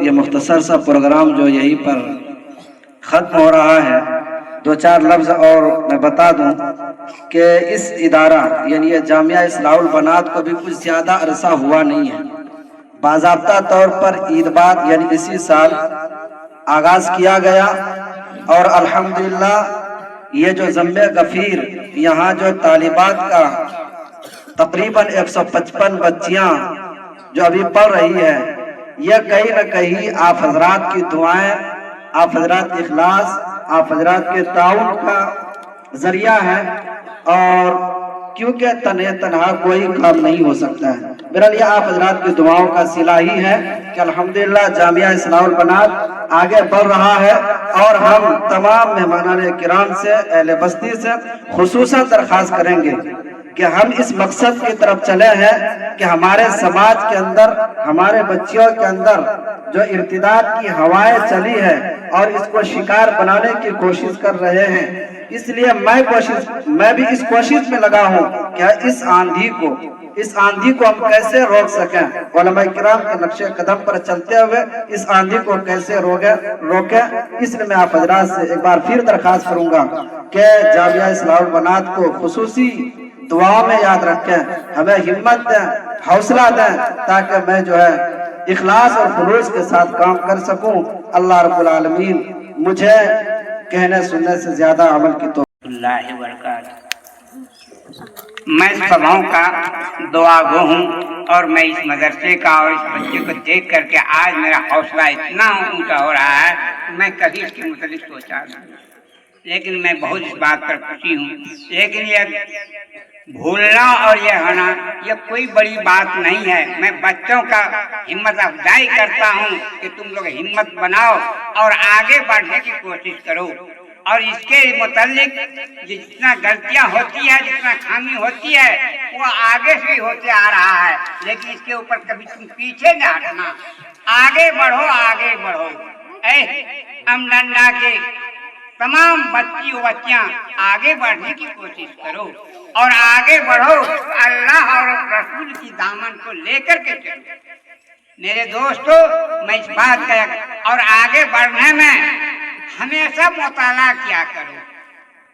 یہ مختصر سا پروگرام جو یہیں پر ختم ہو رہا ہے، دو چار لفظ اور میں بتا دوں کہ اس ادارہ یعنی یہ جامعہ اصلاح البنات کو بھی کچھ زیادہ عرصہ ہوا نہیں ہے۔ باضابطہ طور پر عید بعد یعنی اسی سال آغاز کیا گیا، اور الحمدللہ یہ جو ضم غفیر یہاں جو طالبات کا تقریباً 155 بچیاں جو ابھی پڑھ رہی ہے، یہ کہیں نہ کہیں آپ حضرات کی دعائیں، آپ حضرات کی اخلاص، آپ حضرات کے تعاون کا ذریعہ ہے، اور کیونکہ تنہا کوئی کام نہیں ہو سکتا ہے۔ میرا لیے آپ حضرات کی دعاؤں کا صلہ ہی ہے کہ الحمدللہ جامعہ اصلاح البنات آگے بڑھ رہا ہے، اور ہم تمام مہمانان کرام سے، اہل بستی سے خصوصاً درخواست کریں گے کہ ہم اس مقصد کی طرف چلے ہیں کہ ہمارے سماج کے اندر، ہمارے بچیوں کے اندر جو ارتداد کی ہوائیں چلی ہے اور اس کو شکار بنانے کی کوشش کر رہے ہیں، اس لیے میں بھی اس کوشش میں لگا ہوں کہ اس آندھی کو ہم کیسے روک سکیں، علماء کرام کے نقش قدم پر چلتے ہوئے اس آندھی کو کیسے روکیں۔ اس لیے میں آپ حضرات سے ایک بار پھر درخواست کروں گا کہ جامعہ اصلاح البنات کو خصوصی دعاؤں میں یاد رکھیں، ہمیں ہمت دیں، حوصلہ دیں، تاکہ میں جو ہے اخلاص اور خلوص کے ساتھ کام کر سکوں۔ اللہ رب العالمین مجھے کہنے سننے سے زیادہ عمل کی توفیق اللہ وبرکاتہ۔ میں سبھاؤں کا دعا گو ہوں، اور میں اس مدرسے کا اور اس بچے کو دیکھ کر کے آج میرا حوصلہ اتنا اونچا ہو رہا ہے، میں کبھی اس کے متعلق سوچا نہیں، لیکن میں بہت اس بات پر خوشی ہوں۔ لیکن یہ بھولنا اور یہ ہونا یہ کوئی بڑی بات نہیں ہے۔ میں بچوں کا ہمت افزائی کرتا ہوں کہ تم لوگ ہمت بناؤ اور آگے بڑھنے کی کوشش کرو، اور اس کے متعلق جتنا غلطیاں ہوتی ہے، جتنا خامی ہوتی ہے، وہ آگے سے ہی ہوتے آ رہا ہے، لیکن اس کے اوپر کبھی تم پیچھے نہ ہٹنا، آگے بڑھو، آگے بڑھو۔ اے امڈنڈا کے تمام بچیاں آگے بڑھنے کی کوشش کرو اور آگے بڑھو، اللہ اور رسول کی دامن کو لے کر کے چلو۔ میرے دوستو، میں اس بات کا اور آگے بڑھنے میں ہمیشہ مطالعہ کیا کرو۔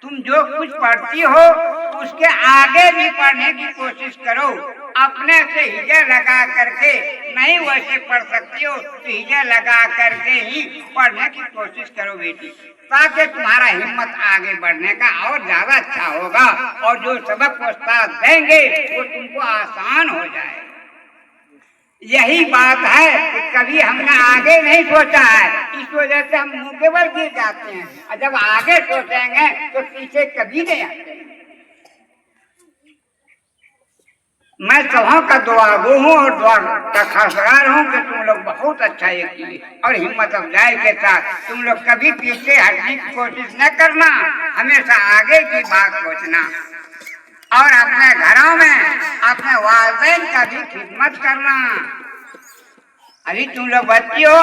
تم جو کچھ پڑھتی ہو اس کے آگے بھی پڑھنے کی کوشش کرو، اپنے سے ہجے لگا کر کے نہیں ویسے پڑھ سکتی ہو تو ہجے لگا کر کے ہی پڑھنے کی کوشش کرو بیٹی، تاکہ تمہارا ہمت آگے بڑھنے کا اور زیادہ اچھا ہوگا، اور جو سبق استاد دیں گے وہ تم کو آسان ہو جائے۔ یہی بات ہے کہ کبھی ہم نے آگے نہیں سوچا ہے، اس وجہ سے ہم منہ کے بل گر جاتے ہیں، اور جب آگے سوچیں گے تو پیچھے کبھی نہیں آتے۔ میں سبھوں کا دعا گو ہوں اور دعا کا خواستگار ہوں کہ تم لوگ بہت اچھا یہ کیے، اور ہمت افزائی کے ساتھ تم لوگ کبھی پیچھے ہٹنے کی کوشش نہ کرنا، ہمیشہ آگے کی بات سوچنا، اور اپنے گھروں میں اپنے والدین کا بھی خدمت کرنا۔ ابھی تم لوگ بچی ہو،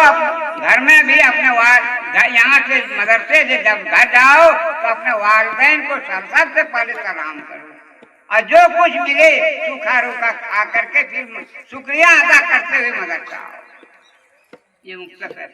گھر میں بھی اپنے یہاں سے مدرسے سے جب گھر جاؤ تو اپنے والدین کو سب سے پہلے سلام کرو، اور جو کچھ ملے سوکھا روکھا کھا کر کے پھر شکریہ ادا کرتے ہوئے مدرسہ آؤ۔ یہ مختصر ہے۔